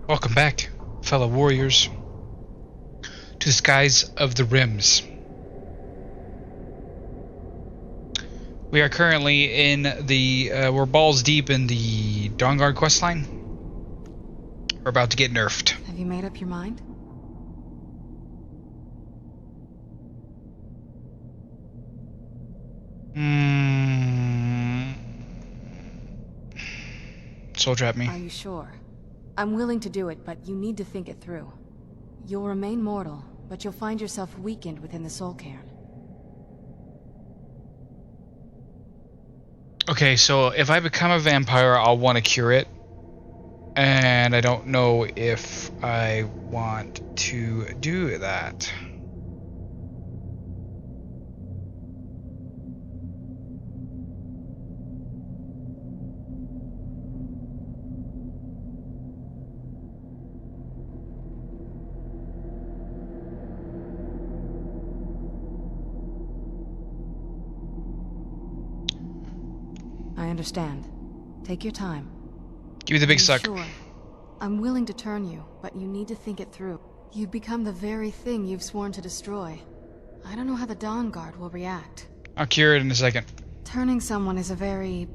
Welcome back, fellow warriors, to the skies of the Rims. We are currently in the, we're balls deep in the Dawnguard questline. We're about to get nerfed. Have you made up your mind? Soul trap me. Are you sure? I'm willing to do it, but you need to think it through. You'll remain mortal, but you'll find yourself weakened within the soul cairn. Okay, so if I become a vampire, I'll want to cure it. And I don't know if I want to do that. I understand. Take your time. Give me the big suck. Sure. I'm willing to turn you, but you need to think it through. You've become the very thing you've sworn to destroy. I don't know how the Dawnguard will react. I'll cure it in a second. Turning someone is a very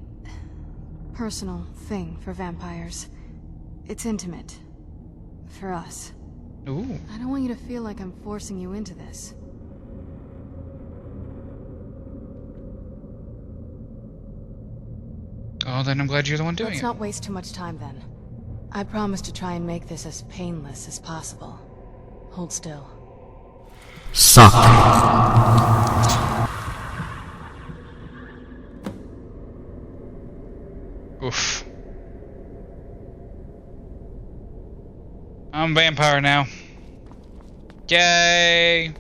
personal thing for vampires. It's intimate. For us. Ooh. I don't want you to feel like I'm forcing you into this. Oh, then I'm glad you're the one doing Let's it. not waste too much time then. I promise to try and make this as painless as possible. Hold still. Suck. Oof. I'm a vampire now. Yay!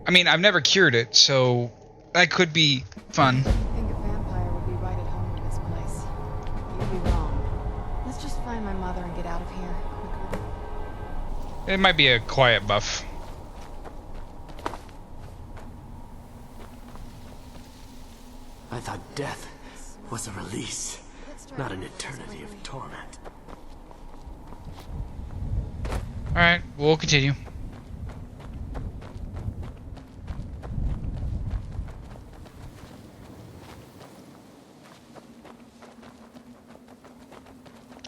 I mean, I've never cured it, so that could be fun. I think a vampire would be right at home in this place. You'd be wrong. Let's just find my mother and get out of here quickly. It might be a quiet buff. I thought death was a release, not an eternity of torment. Alright, we'll continue.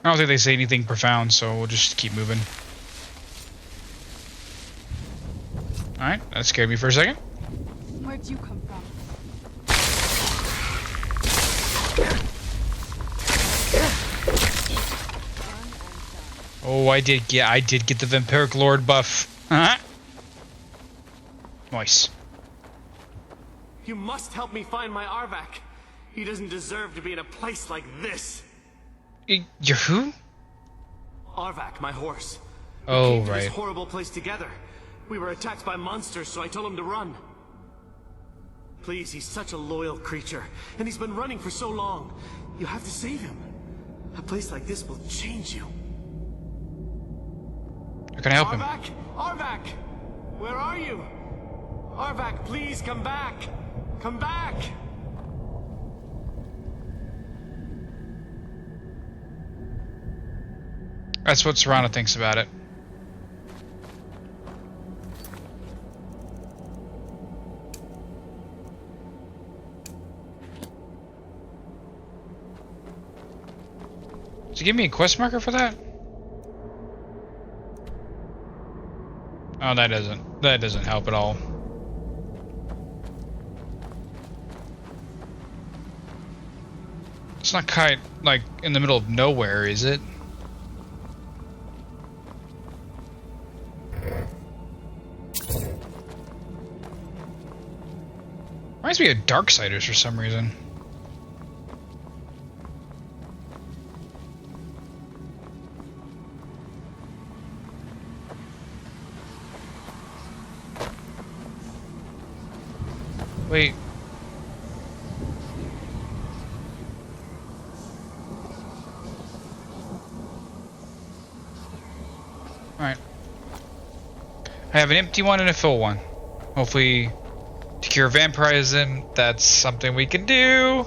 I don't think they say anything profound, so we'll just keep moving. Alright, that scared me for a second. Where'd you come from? Oh, I did get the Vampiric Lord buff. Nice. You must help me find my Arvak. He doesn't deserve to be in a place like this. You're who? Arvak, my horse. We Oh, came to right. this horrible place together. We were attacked by monsters, so I told him to run. Please, he's such a loyal creature, and he's been running for so long. You have to save him. A place like this will change you. How can I help him? Arvak! Arvak! Where are you? Arvak, please come back! Come back! That's what Serrano thinks about it. Did you give me a quest marker for that? Oh, that doesn't help at all. It's not quite like in the middle of nowhere, is it? Reminds me of Darksiders for some reason. Wait. Alright. I have an empty one and a full one. Hopefully, to cure vampirism, that's something we can do.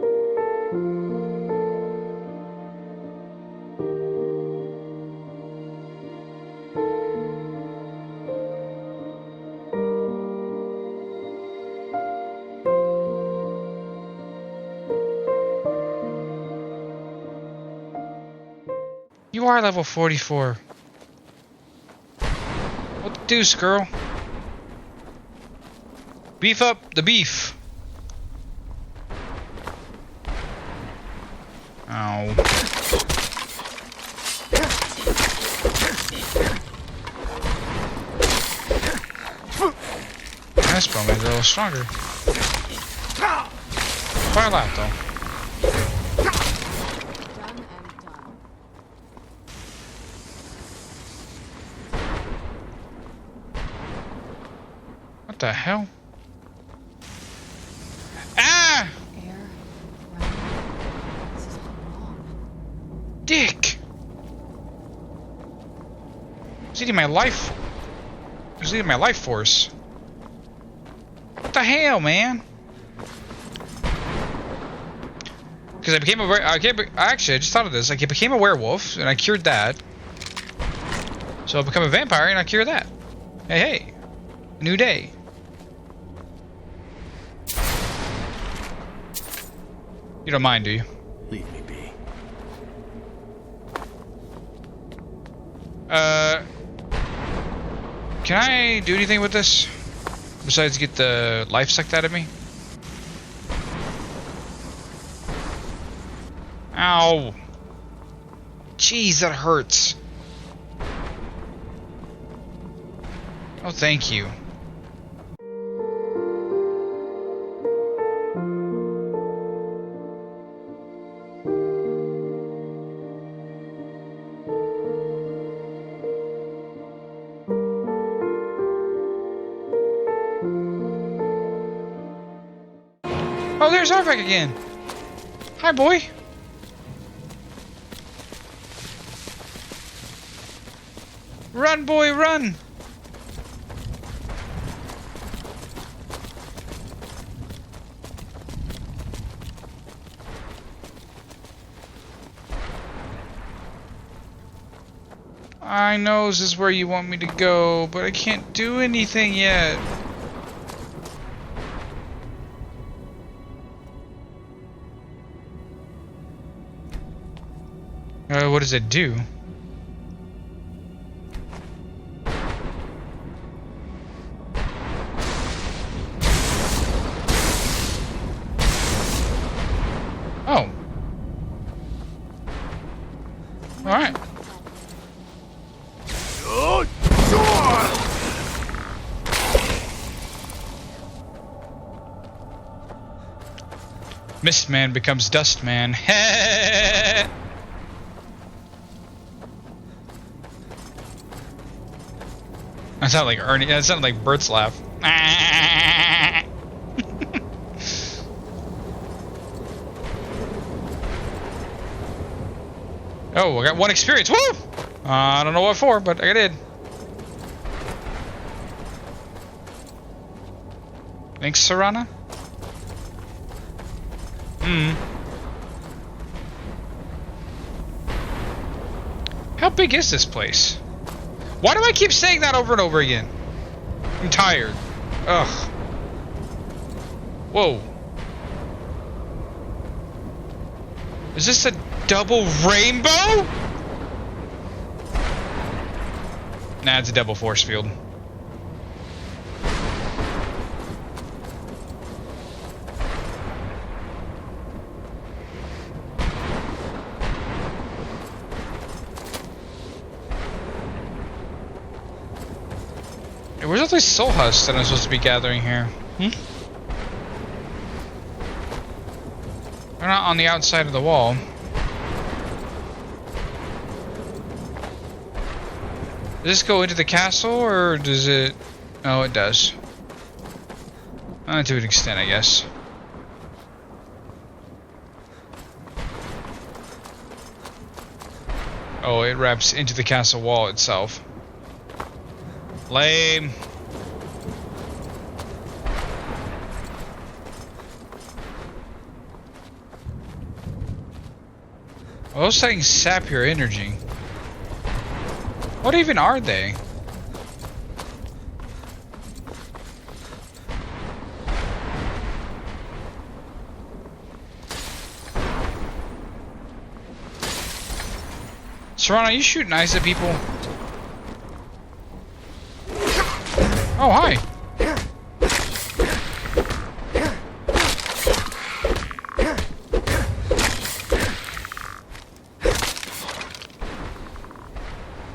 You are level 44. What the deuce, girl? Beef up the beef. Ow. This probably is a little stronger. Fire lap though. Done and done. What the hell? Ah! Air, ground. This is all wrong. Dick! It's eating my life. It's eating my life force. What the hell, man? Because I became a actually I just thought of this. I became a werewolf and I cured that. So I'll become a vampire and I cure that. Hey, hey. A new day. You don't mind, do you? Leave me be. Can I do anything with this? Besides get the life sucked out of me? Ow. Jeez, that hurts. Oh, thank you. Oh, there's Arvek again. Hi, boy. Run, boy, run. I know this is where you want me to go, but I can't do anything yet. What does it do? Oh. All right. Mist Man becomes Dust Man. That sounded like Ernie. That sounded like Bert's laugh. Oh, I got 1 experience. Woo! I don't know what for, but I did. Thanks, Serana. How big is this place? Why do I keep saying that over and over again? I'm tired. Ugh. Whoa. Is this a double rainbow? Nah, it's a double force field. Where's all these soul husks that I'm supposed to be gathering here? They're not on the outside of the wall. Does this go into the castle, or does it... Oh, it does. To an extent, I guess. Oh, it wraps into the castle wall itself. Lame. Well, those things sap your energy. What even are they? Serana, are you shooting eyes at people? Oh, hi.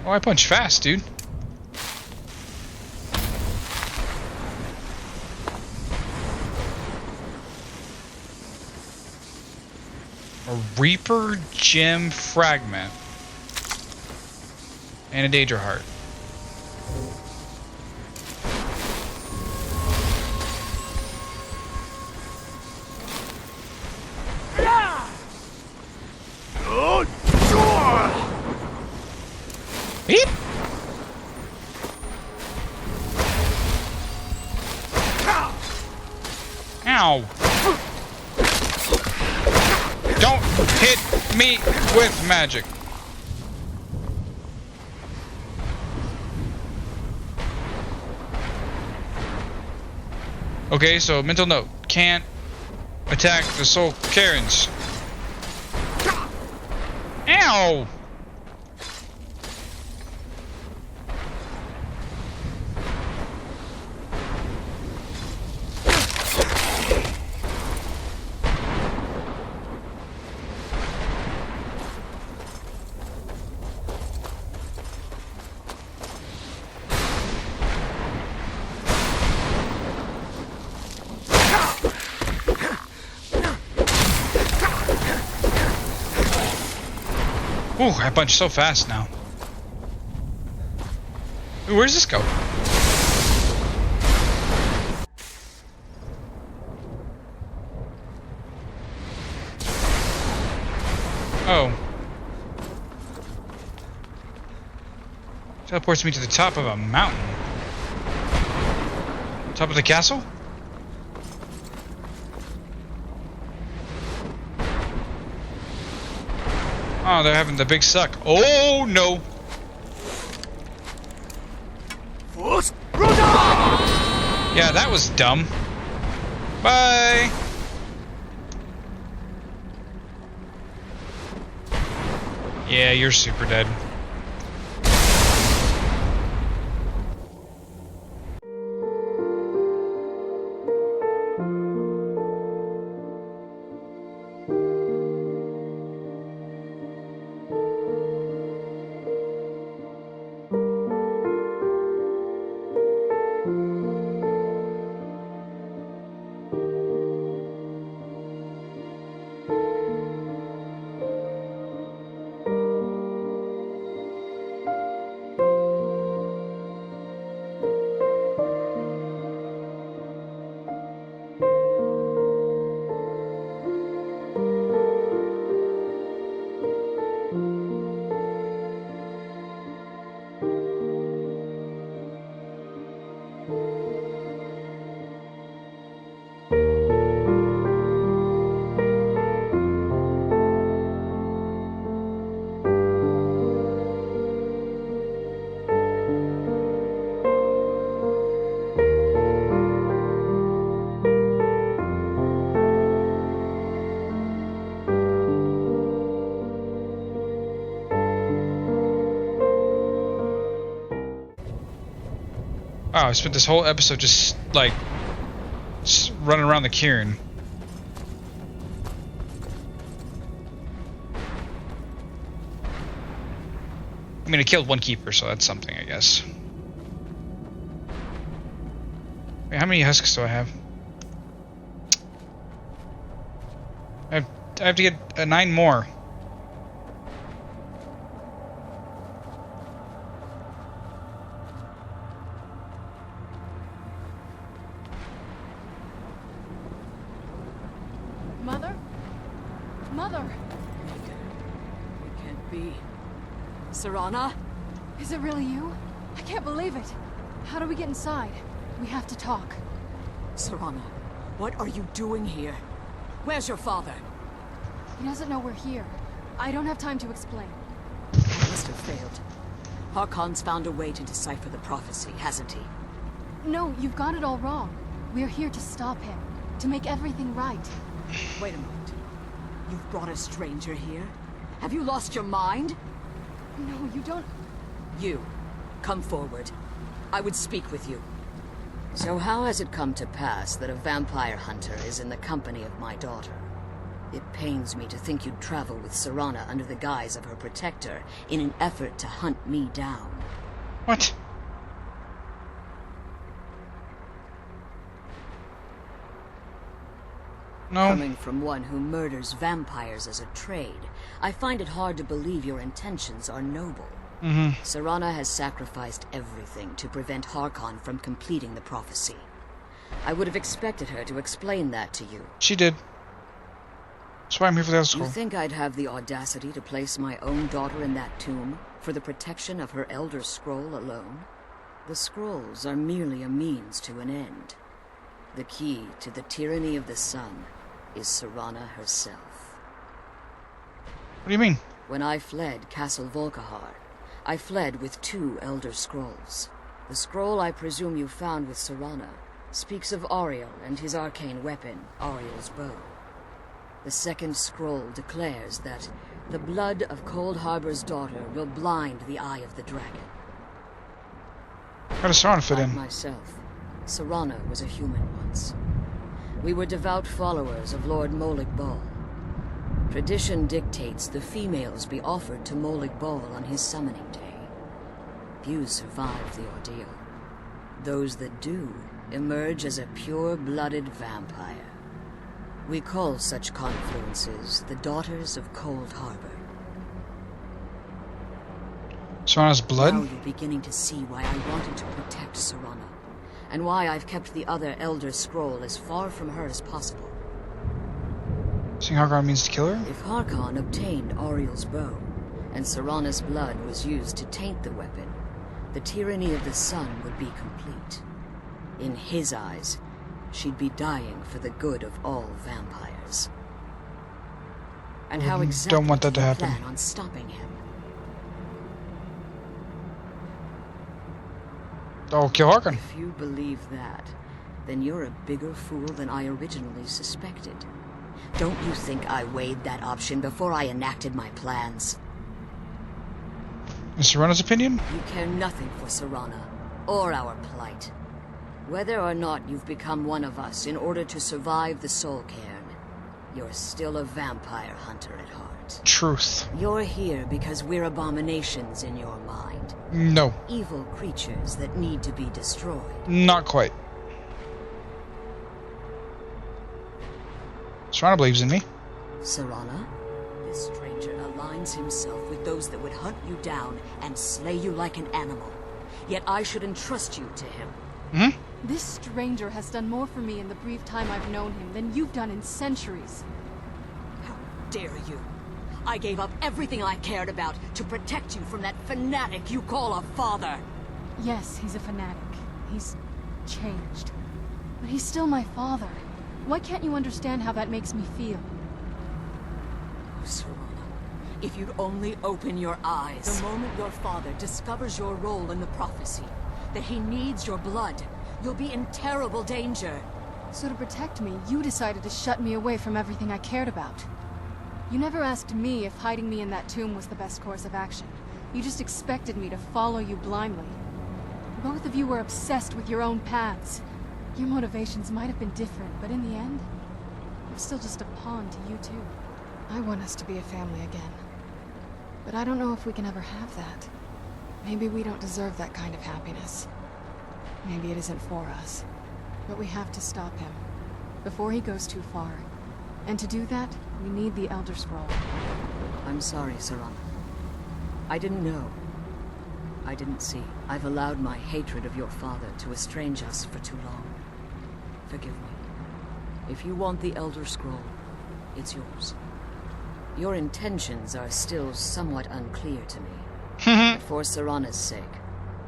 Oh, I punch fast, dude. A Reaper Gem Fragment. And a Daedra Heart. Beep. Ow. Don't hit me with magic. Okay, so mental note. Can't attack the Soul Karens. Ow! Ooh, I punch so fast now. Ooh, where's this go? Oh. Teleports me to the top of a mountain. Top of the castle? Oh, they're having the big suck. Oh, no. Yeah, that was dumb. Bye. Yeah, you're super dead. Wow, I spent this whole episode just, like, just running around the cairn. I mean, I killed one keeper, so that's something, I guess. Wait, how many husks do I have? I have to get 9 more. Mother! It can't be. Serana? Is it really you? I can't believe it. How do we get inside? We have to talk. Serana, what are you doing here? Where's your father? He doesn't know we're here. I don't have time to explain. He must have failed. Harkon's found a way to decipher the prophecy, hasn't he? No, you've got it all wrong. We're here to stop him. To make everything right. Wait a moment. You've brought a stranger here? Have you lost your mind? No, you don't... You, come forward. I would speak with you. So how has it come to pass that a vampire hunter is in the company of my daughter? It pains me to think you'd travel with Serana under the guise of her protector in an effort to hunt me down. What? No. Coming from one who murders vampires as a trade, I find it hard to believe your intentions are noble. Serana has sacrificed everything to prevent Harkon from completing the prophecy. I would have expected her to explain that to you. She did. That's why I'm here for the Elder You Scroll. think I'd have the audacity to place my own daughter in that tomb for the protection of her Elder Scroll alone? The scrolls are merely a means to an end. The key to the tyranny of the sun is Serana herself. What do you mean? When I fled Castle Volkihar, I fled with 2 Elder Scrolls. The scroll I presume you found with Serana speaks of Auriel and his arcane weapon, Auriel's bow. The second scroll declares that the blood of Cold Harbor's daughter will blind the eye of the dragon. How does Serana fit Like in? myself, Serana was a human once. We were devout followers of Lord Molig Bal. Tradition dictates the females be offered to Molig Bal on his summoning day. Few survive the ordeal. Those that do emerge as a pure-blooded vampire. We call such confluences the Daughters of Cold Harbor. Serana's blood? Now you're beginning to see why I wanted to protect Serana, and why I've kept the other Elder Scroll as far from her as possible. Seeing Harkon means to kill her? If Harkon obtained Auriel's bow, and Serana's blood was used to taint the weapon, the tyranny of the sun would be complete. In his eyes, she'd be dying for the good of all vampires. And how exactly don't want that to do you happen. plan on stopping him? Oh, kill Harkon. If you believe that, then you're a bigger fool than I originally suspected. Don't you think I weighed that option before I enacted my plans? In Serana's opinion? You care nothing for Serana, or our plight. Whether or not you've become one of us in order to survive the Soul Cairn, you're still a vampire hunter at heart. Truth. You're here because we're abominations in your mind. No. Evil creatures that need to be destroyed. Not quite. Serana believes in me. Serana? This stranger aligns himself with those that would hunt you down and slay you like an animal. Yet I should entrust you to him. Hmm? This stranger has done more for me in the brief time I've known him than you've done in centuries. How dare you? I gave up everything I cared about to protect you from that fanatic you call a father. Yes, he's a fanatic. He's changed. But he's still my father. Why can't you understand how that makes me feel? Oh, Serana, if you'd only open your eyes. The moment your father discovers your role in the prophecy, that he needs your blood, you'll be in terrible danger. So to protect me, you decided to shut me away from everything I cared about. You never asked me if hiding me in that tomb was the best course of action. You just expected me to follow you blindly. Both of you were obsessed with your own paths. Your motivations might have been different, but in the end, I'm still just a pawn to you too. I want us to be a family again. But I don't know if we can ever have that. Maybe we don't deserve that kind of happiness. Maybe it isn't for us. But we have to stop him, before he goes too far. And to do that, we need the Elder Scroll. I'm sorry, Serana. I didn't know. I didn't see. I've allowed my hatred of your father to estrange us for too long. Forgive me. If you want the Elder Scroll, it's yours. Your intentions are still somewhat unclear to me. But for Serana's sake,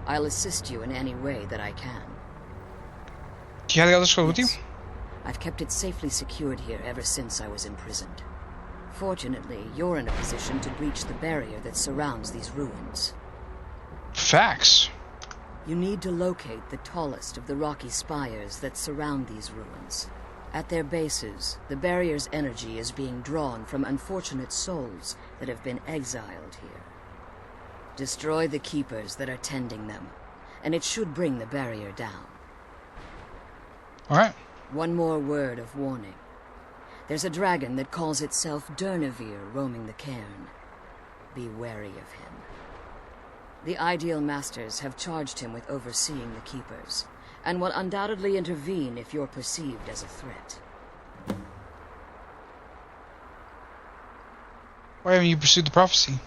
I'll assist you in any way that I can. Do you have the Elder Scroll with you? Yes. I've kept it safely secured here ever since I was imprisoned. Fortunately, you're in a position to breach the barrier that surrounds these ruins. Facts. You need to locate the tallest of the rocky spires that surround these ruins. At their bases, the barrier's energy is being drawn from unfortunate souls that have been exiled here. Destroy the keepers that are tending them, and it should bring the barrier down. Alright. One more word of warning. There's a dragon that calls itself Durnavir roaming the cairn. Be wary of him. The Ideal Masters have charged him with overseeing the Keepers, and will undoubtedly intervene if you're perceived as a threat. Why haven't you pursued the prophecy?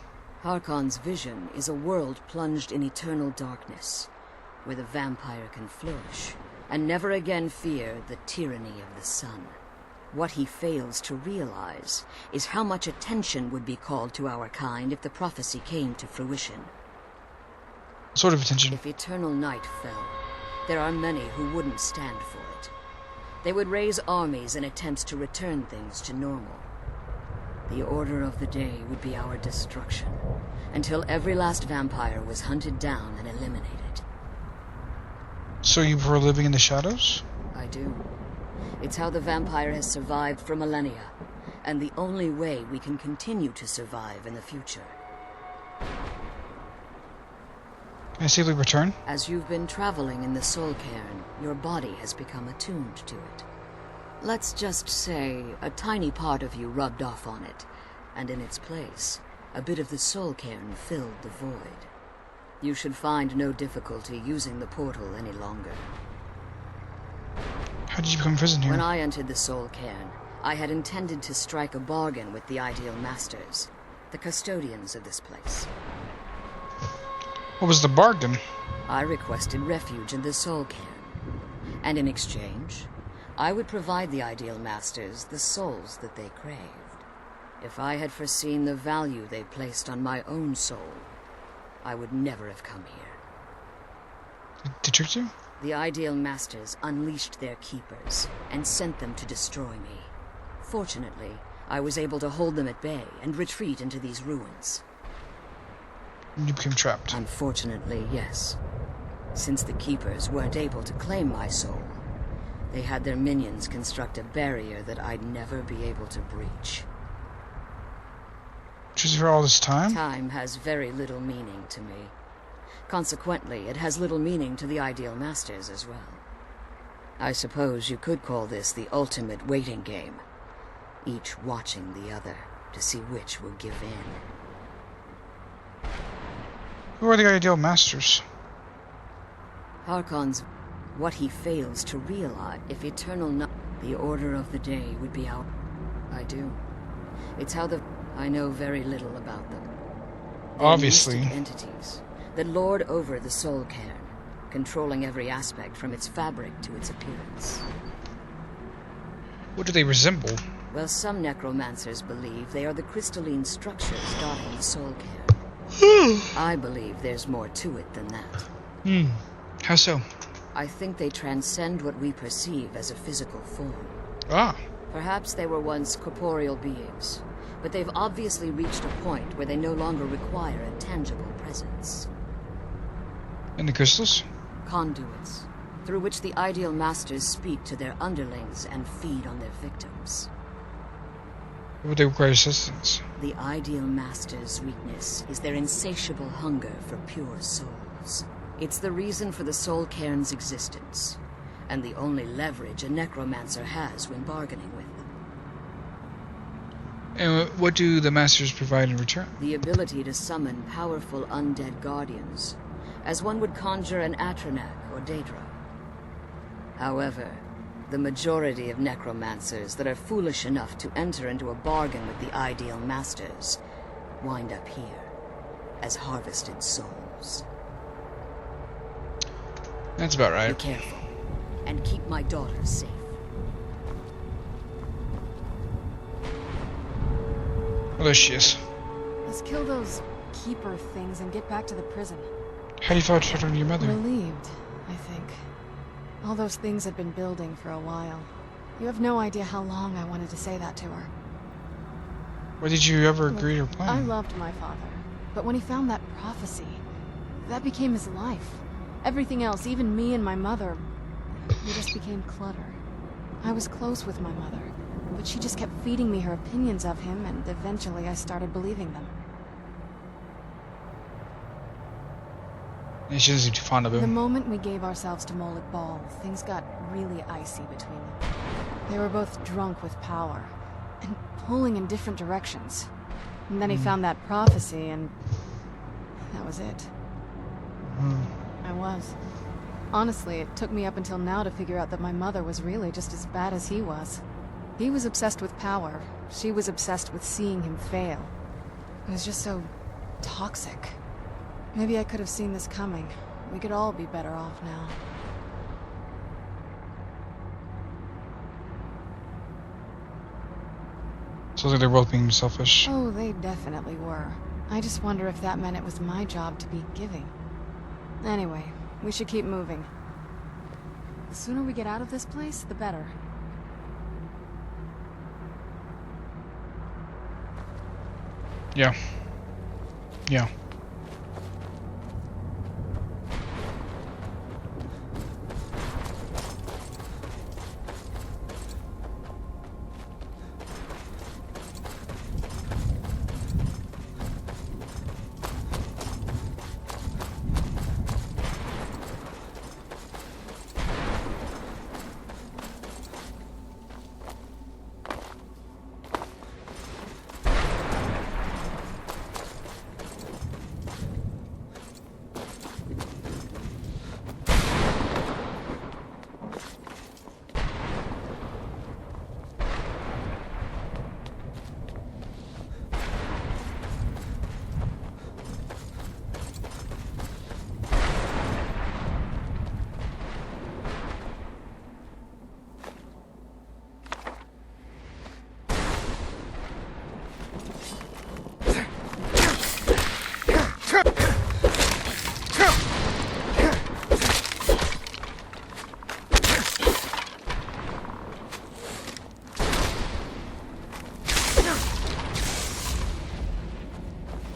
Harkon's vision is a world plunged in eternal darkness, where the vampire can flourish, and never again fear the tyranny of the sun. What he fails to realize is how much attention would be called to our kind if the prophecy came to fruition. What sort of attention? If eternal night fell, there are many who wouldn't stand for it. They would raise armies in attempts to return things to normal. The order of the day would be our destruction, until every last vampire was hunted down and eliminated. So you prefer living in the shadows? I do. It's how the vampire has survived for millennia, and the only way we can continue to survive in the future. Can I safely return? As you've been traveling in the Soul Cairn, your body has become attuned to it. Let's just say a tiny part of you rubbed off on it, and in its place, a bit of the Soul Cairn filled the void. You should find no difficulty using the portal any longer. How did you become imprisoned here? When I entered the Soul Cairn, I had intended to strike a bargain with the Ideal Masters, the custodians of this place. What was the bargain? I requested refuge in the Soul Cairn, and in exchange, I would provide the Ideal Masters the souls that they craved. If I had foreseen the value they placed on my own soul, I would never have come here. They tricked you? The Ideal Masters unleashed their keepers and sent them to destroy me. Fortunately, I was able to hold them at bay and retreat into these ruins. You became trapped. Unfortunately, yes. Since the keepers weren't able to claim my soul, they had their minions construct a barrier that I'd never be able to breach. Just for all this time? Time has very little meaning to me. Consequently, it has little meaning to the Ideal Masters as well. I suppose you could call this the ultimate waiting game, each watching the other to see which will give in. Who are the Ideal Masters? Harkon's what he fails to realize. If eternal the order of the day would be out. I do. It's how I know very little about them. They're Obviously. mystic entities that lord over the soul cairn, controlling every aspect from its fabric to its appearance. What do they resemble? Well, some necromancers believe they are the crystalline structures dotting the soul cairn. I believe there's more to it than that. How so? I think they transcend what we perceive as a physical form. Ah. Perhaps they were once corporeal beings, but they've obviously reached a point where they no longer require a tangible presence. And the crystals? Conduits, through which the Ideal Masters speak to their underlings and feed on their victims. Would they require assistance? The Ideal Masters' weakness is their insatiable hunger for pure souls. It's the reason for the soul cairn's existence, and the only leverage a necromancer has when bargaining with them. And what do the Masters provide in return? The ability to summon powerful undead guardians, as one would conjure an Atronak or Daedra. However, the majority of necromancers that are foolish enough to enter into a bargain with the Ideal Masters wind up here as harvested souls. That's about Be right. careful, and keep my daughter safe. Oh, there she is. Let's kill those keeper things and get back to the prison. How do you feel about talking to your mother? Relieved, I think. All those things had been building for a while. You have no idea how long I wanted to say that to her. Why did you ever agree to her I plan? loved my father, but when he found that prophecy, that became his life. Everything else, even me and my mother, we just became clutter. I was close with my mother, but she just kept feeding me her opinions of him, and eventually I started believing them. And she doesn't seem too fond of The him. moment we gave ourselves to Molik Bal, things got really icy between them. They were both drunk with power, and pulling in different directions. And then he found that prophecy, and that was it. I was. Honestly, it took me up until now to figure out that my mother was really just as bad as he was. He was obsessed with power. She was obsessed with seeing him fail. It was just so toxic. Maybe I could have seen this coming. We could all be better off now. So they're both being selfish. Oh, they definitely were. I just wonder if that meant it was my job to be giving. Anyway, we should keep moving. The sooner we get out of this place, the better. Yeah. Yeah.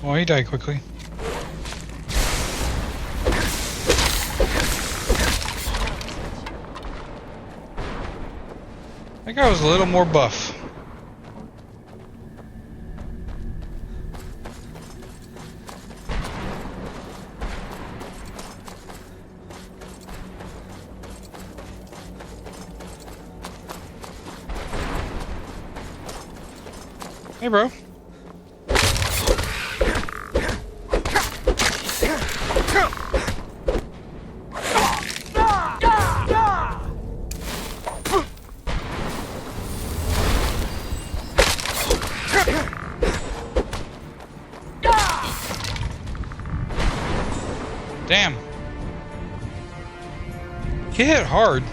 Oh, he died quickly. That guy was a little more buff. Hey, bro. Damn. He hit hard.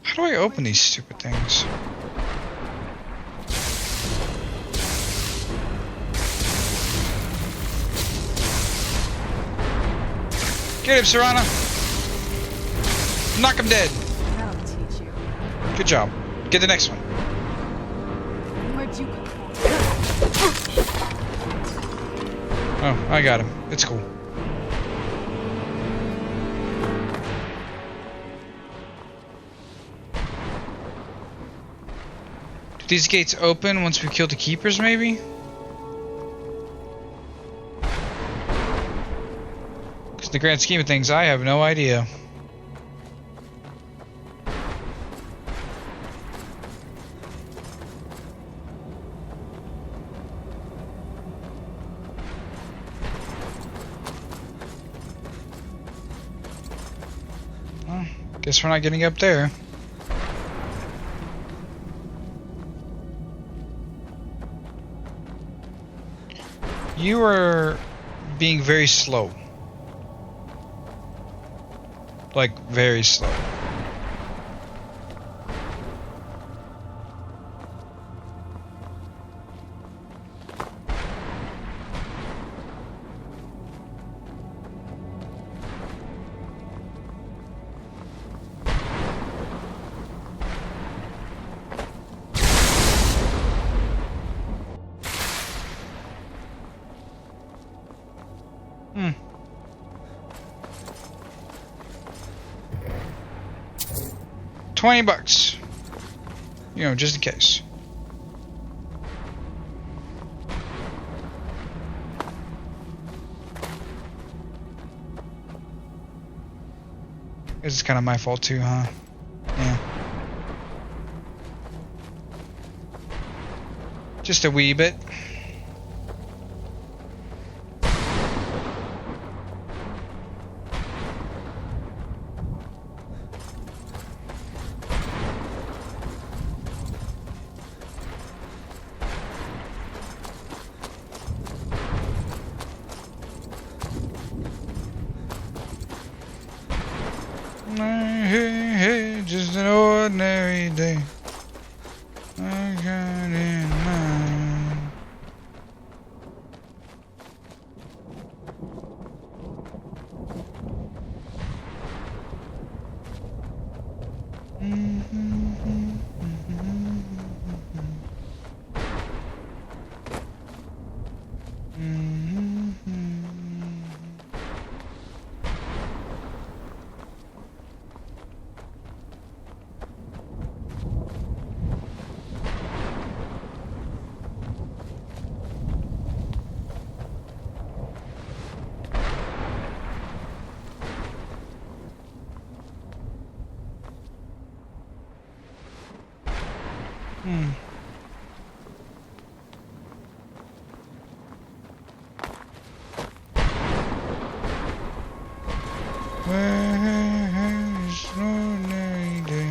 How do I open these stupid things? Get him, Serana. Knock him dead. That'll teach you. Good job. Get the next one. Where'd you come from? Oh, I got him. It's cool. Do these gates open once we kill the keepers, maybe? Because in the grand scheme of things, I have no idea. Well, guess we're not getting up there. You are being very slow. Like, very slow. $20. You know, just in case. This is kind of my fault too, huh? Yeah. Just a wee bit. Hey, hey, just an ordinary day. I got in mind. Where's ordinary day?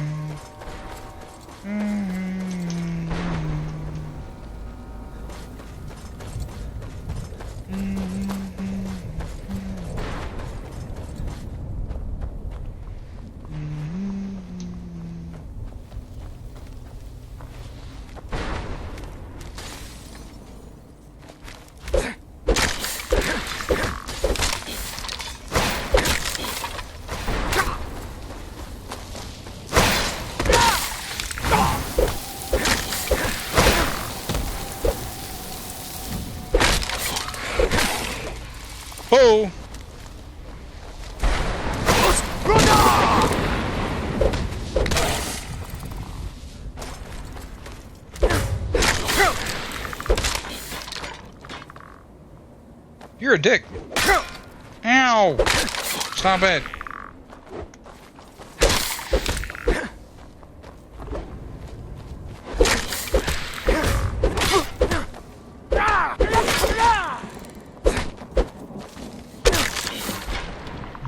you're a dick. Ow! Stop it.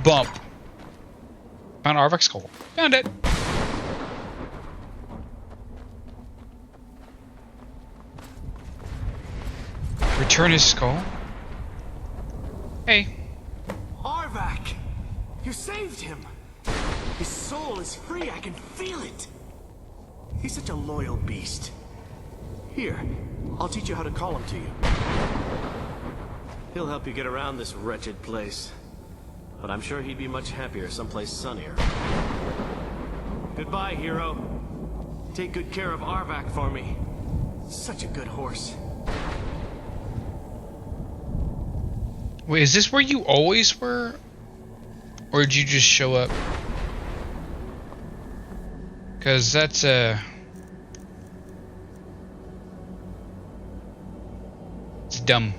Bump. Found Arvak's skull. Found it. Return his skull. Hey. Arvak! You saved him! His soul is free, I can feel it! He's such a loyal beast. Here, I'll teach you how to call him to you. He'll help you get around this wretched place. But I'm sure he'd be much happier someplace sunnier. Goodbye, hero. Take good care of Arvak for me. Such a good horse. Wait, is this where you always were? Or did you just show up? Because that's it's dumb.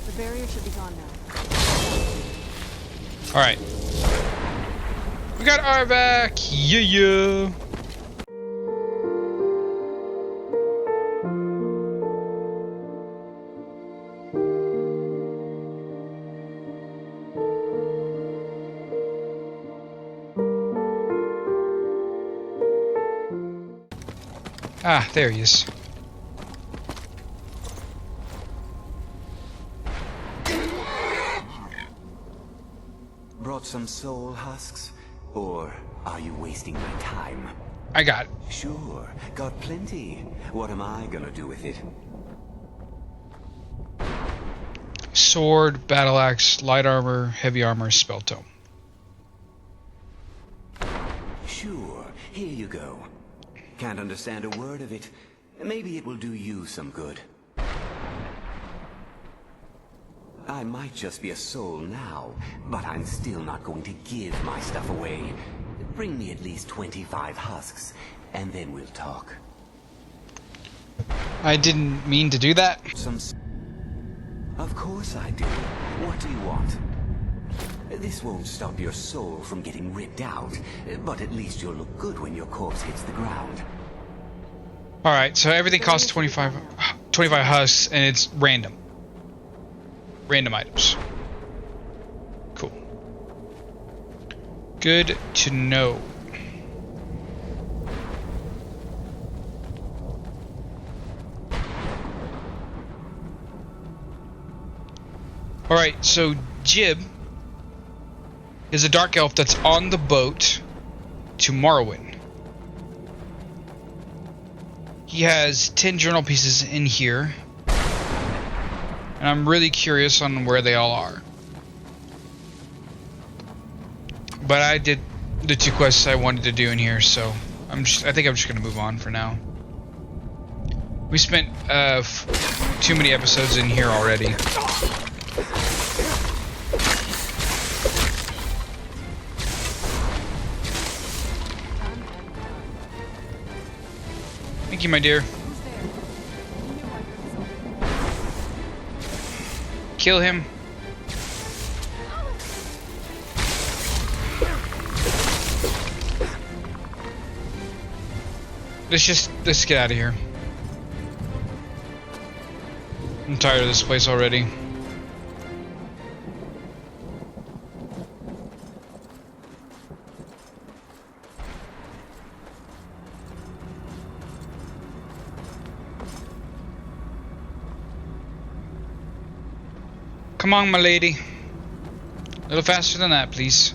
The barrier should be gone now. Alright. We got Arvak! Yeah, yeah! Ah, there he is. Brought some soul husks? Or are you wasting my time? I got it. Sure, got plenty. What am I gonna do with it? Sword, battle axe, light armor, heavy armor, spell tome. Sure, here you go. Can't understand a word of it. Maybe it will do you some good. I might just be a soul now, but I'm still not going to give my stuff away. Bring me at least 25 husks, and then we'll talk. I didn't mean to do that. Of course I do. What do you want? This won't stop your soul from getting ripped out, but at least you'll look good when your corpse hits the ground. Alright, so everything costs 25 husks, and it's random. Random items. Cool. Good to know. Alright, so Jib is a dark elf that's on the boat to Morrowind. He has 10 journal pieces in here. And I'm really curious on where they all are. But I did the 2 quests I wanted to do in here, so I think I'm just gonna move on for now. We spent too many episodes in here already. Thank you, my dear. Kill him. Let's get out of here. I'm tired of this place already. Come on, my lady. A little faster than that, please.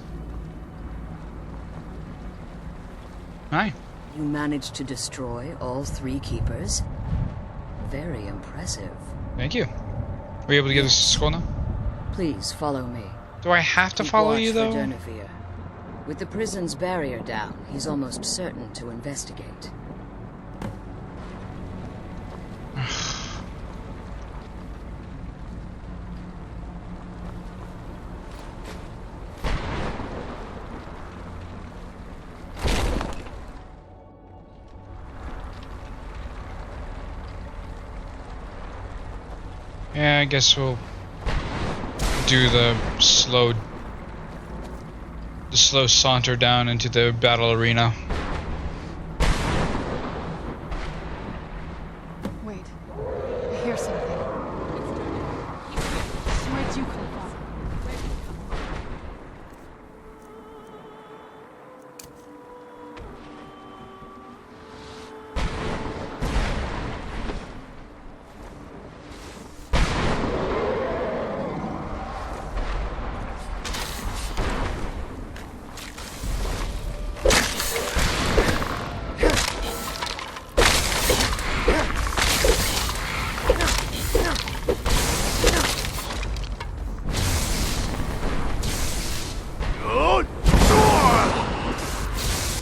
Hi. You managed to destroy all 3 keepers? Very impressive. Thank you. Were you able to get this scroll now? Please follow me. Do I have to Keep follow watch you, for though? Durnevere. With the prison's barrier down, he's almost certain to investigate. Yeah, I guess we'll do the slow saunter down into the battle arena. Wait, I hear something. Where'd you come from?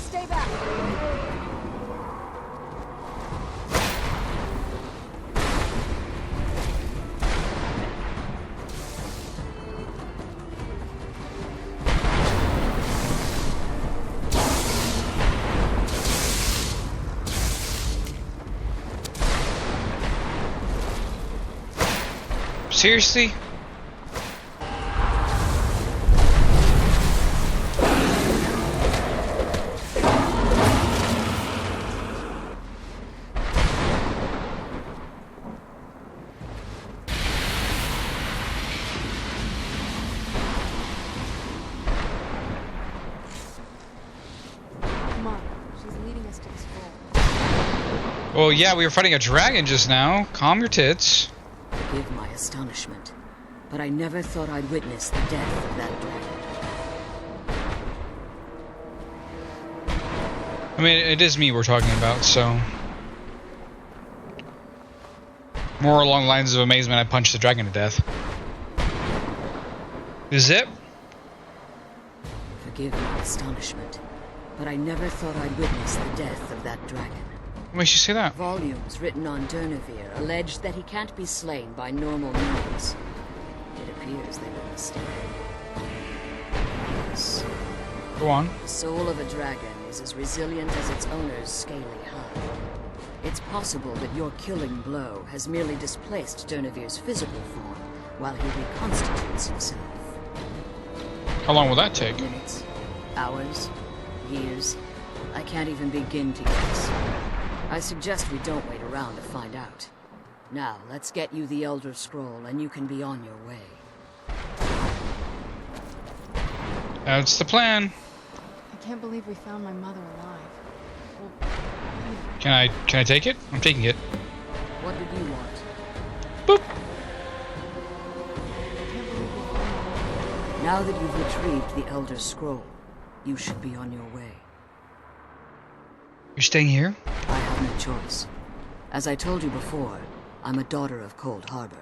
Stay back! Seriously? Come on, she's leading us to this goal. Well, yeah, we were fighting a dragon just now. Calm your tits. Forgive my astonishment, but I never thought I'd witness the death of that dragon. I mean, it is me we're talking about, so... More along the lines of amazement, I punched the dragon to death. Zip? Forgive my astonishment, but I never thought I'd witness the death of that dragon. What makes you say that? Volumes written on Durnevere allege that he can't be slain by normal means. It appears they were mistaken. Yes. Go on. The soul of a dragon is as resilient as its owner's scaly hide. It's possible that your killing blow has merely displaced Durnevere's physical form while he reconstitutes himself. How long will that take? Minutes, hours, years. I can't even begin to guess. I suggest we don't wait around to find out. Now, let's get you the Elder Scroll and you can be on your way. That's the plan. I can't believe we found my mother alive. Well, Can I take it? I'm taking it. What did you want? Boop. I can't believe we found my mother. Now that you've retrieved the Elder Scroll, you should be on your way. You're staying here? I have no choice. As I told you before, I'm a daughter of Cold Harbor.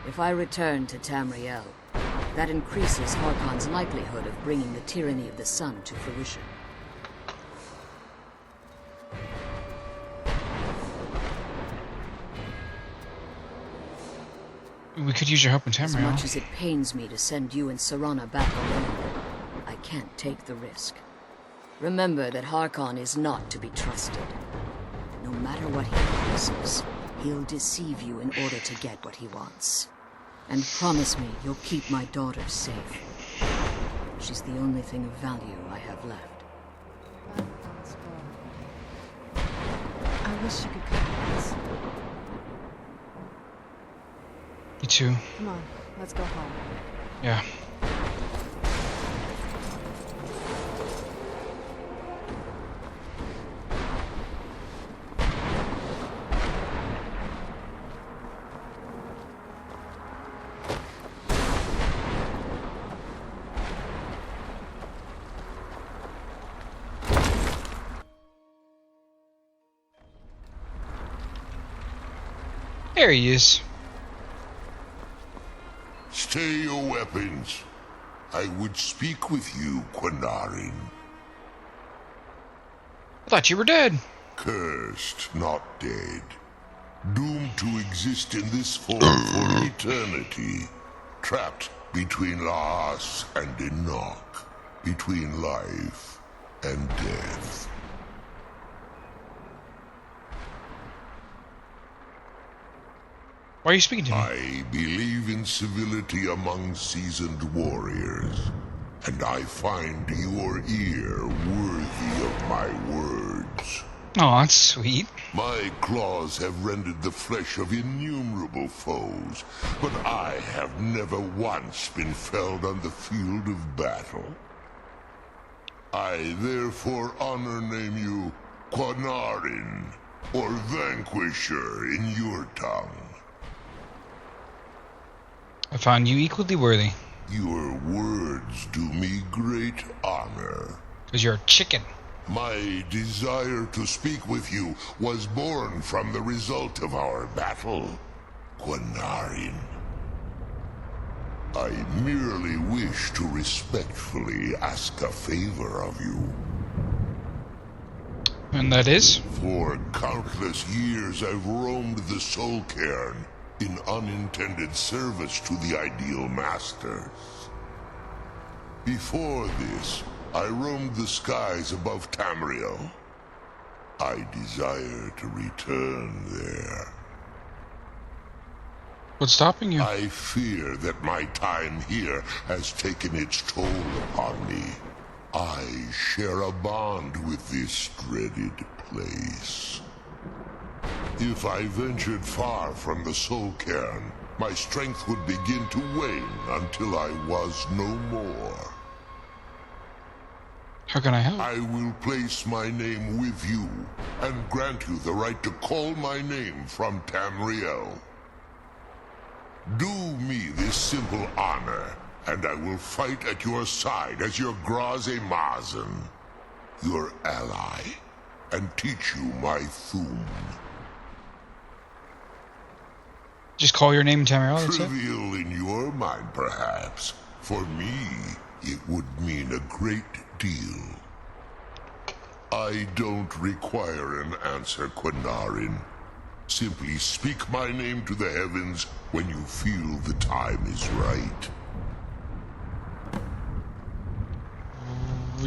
If I return to Tamriel, that increases Harkon's likelihood of bringing the tyranny of the sun to fruition. We could use your help in As Tamriel. much as it pains me to send you and Serana back alone, I can't take the risk. Remember that Harkon is not to be trusted. No matter what he promises, he'll deceive you in order to get what he wants. And promise me you'll keep my daughter safe. She's the only thing of value I have left. I wish you could come with us. Me too. Come on, let's go home. Yeah. There he is. Stay your weapons. I would speak with you, Quinarin. I thought you were dead. Cursed, not dead. Doomed to exist in this form for eternity. Trapped between Laas and Enoch. Between life and death. Why are you speaking to me? I believe in civility among seasoned warriors, and I find your ear worthy of my words. Oh, that's sweet. My claws have rended the flesh of innumerable foes, but I have never once been felled on the field of battle. I therefore honor name you Quanarin, or Vanquisher in your tongue. I found you equally worthy. Your words do me great honor. Because you're a chicken. My desire to speak with you was born from the result of our battle, Quanarin. I merely wish to respectfully ask a favor of you. And that is? For countless years I've roamed the Soul Cairn in unintended service to the Ideal Masters. Before this, I roamed the skies above Tamriel. I desire to return there. What's stopping you? I fear that my time here has taken its toll upon me. I share a bond with this dreaded place. If I ventured far from the Soul Cairn, my strength would begin to wane until I was no more. How can I help? I will place my name with you, and grant you the right to call my name from Tamriel. Do me this simple honor, and I will fight at your side as your Graze Mazen, your ally, and teach you my Thum. Just call your name in Tamriel, that's it? Trivial in your mind, perhaps. For me, it would mean a great deal. I don't require an answer, Quanarin. Simply speak my name to the heavens when you feel the time is right.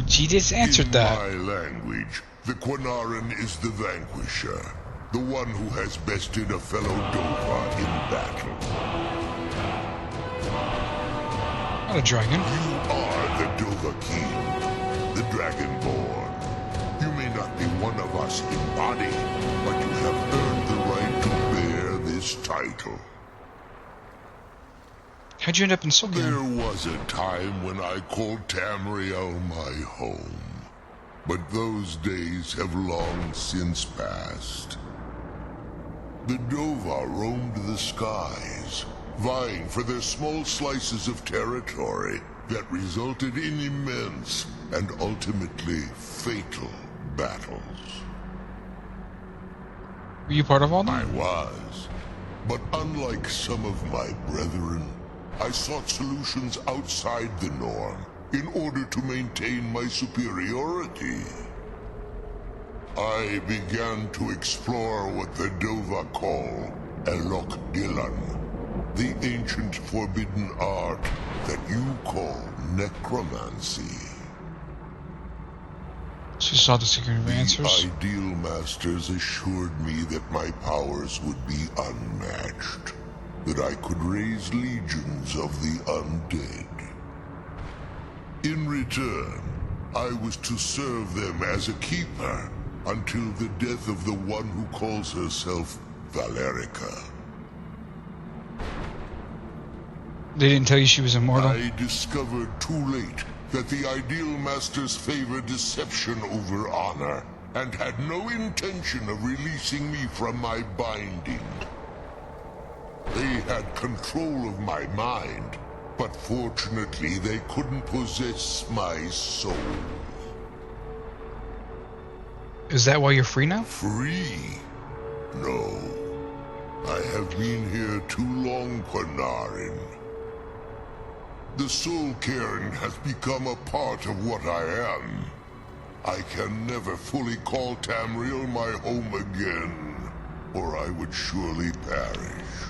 She just answered that. In my language, the Quanarin is the vanquisher, the one who has bested a fellow Dova in battle. Not a dragon. You are the Dova King, the Dragonborn. You may not be one of us in body, but you have earned the right to bear this title. How'd you end up in Soul There Cairn? was a time when I called Tamriel my home, but those days have long since passed. The Dova roamed the skies, vying for their small slices of territory that resulted in immense and ultimately fatal battles. Were you part of all I that? was, but unlike some of my brethren, I sought solutions outside the norm in order to maintain my superiority. I began to explore what the Dova call Elok Dylan, the ancient forbidden art that you call necromancy. She saw the secret of answers. The Ideal Masters assured me that my powers would be unmatched, that I could raise legions of the undead. In return, I was to serve them as a keeper until the death of the one who calls herself Valerica. They didn't tell you she was immortal? I discovered too late that the Ideal Masters favor deception over honor, and had no intention of releasing me from my binding. They had control of my mind, but fortunately they couldn't possess my soul. Is that why you're free now? Free? No. I have been here too long, Quanarin. The Soul Cairn has become a part of what I am. I can never fully call Tamriel my home again, or I would surely perish.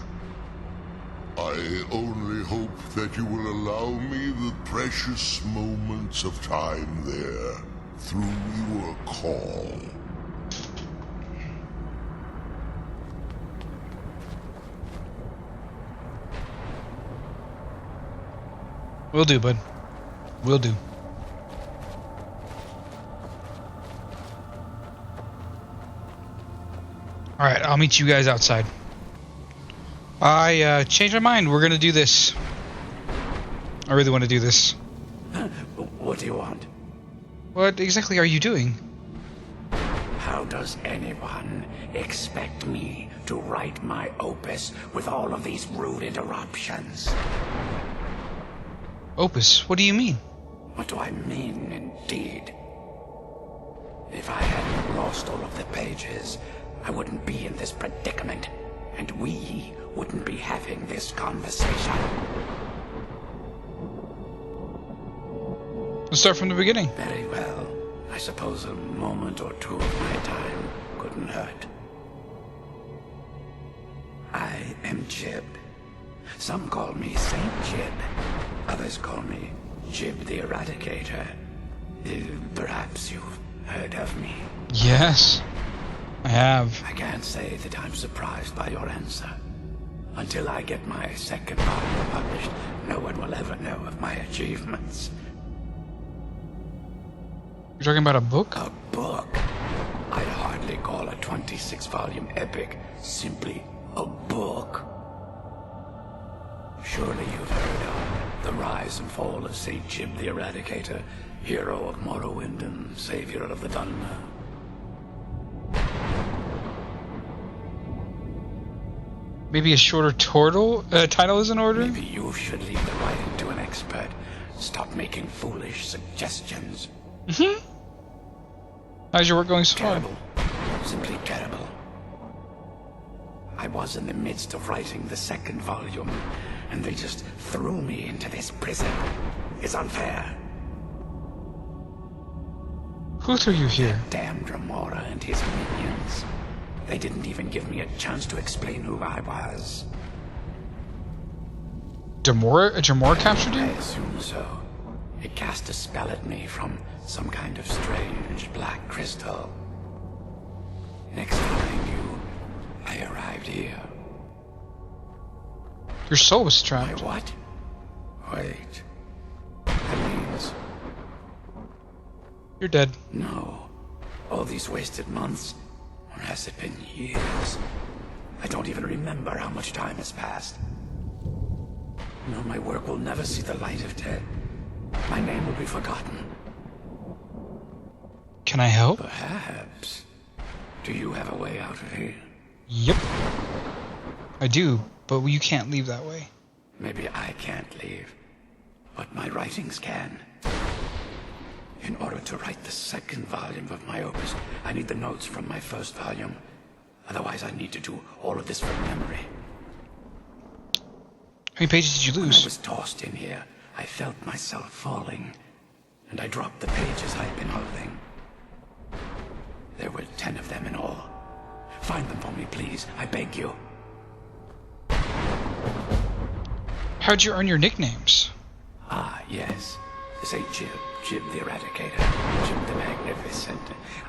I only hope that you will allow me the precious moments of time there, through your call. Will do, bud. Will do. Alright, I'll meet you guys outside. I changed my mind. We're gonna do this. I really want to do this. What do you want? What exactly are you doing? How does anyone expect me to write my opus with all of these rude interruptions? Opus? What do you mean? What do I mean, indeed? If I hadn't lost all of the pages, I wouldn't be in this predicament, and we wouldn't be having this conversation. Let's start from the beginning. Very well. I suppose a moment or two of my time couldn't hurt. I am Jib. Some call me Saint Jib. Others call me Jib the Eradicator. Perhaps you've heard of me. Yes, I have. I can't say that I'm surprised by your answer. Until I get my second volume published, no one will ever know of my achievements. You're talking about a book? A book? I'd hardly call a 26-volume epic simply a book. Surely you've heard of the rise and fall of Saint Jib the Eradicator, hero of Morrowind and savior of the Dunmer. Maybe a shorter title is in order? Maybe you should leave the writing to an expert. Stop making foolish suggestions. Mm-hmm. How's your work going so far? Terrible. Simply terrible. I was in the midst of writing the second volume, and they just threw me into this prison. It's unfair. Who threw you here? That damned Remora and his minions. They didn't even give me a chance to explain who I was. Jamora captured you? I assume so. It cast a spell at me from some kind of strange black crystal. Next thing I knew, I arrived here. Your soul was My trapped. what? Wait. That means... You're dead. No. All these wasted months? Or has it been years? I don't even remember how much time has passed. No, my work will never see the light of day. My name will be forgotten. Can I help? Perhaps. Do you have a way out of here? Yep. I do, but you can't leave that way. Maybe I can't leave, but my writings can. In order to write the second volume of my opus, I need the notes from my first volume. Otherwise, I need to do all of this from memory. How many pages did you When I lose? was tossed in here, I felt myself falling, and I dropped the pages I'd been holding. There were 10 of them in all. Find them for me, please. I beg you. How'd you earn your nicknames? Ah, yes. Say Jib the Eradicator, Jib the Magnificent.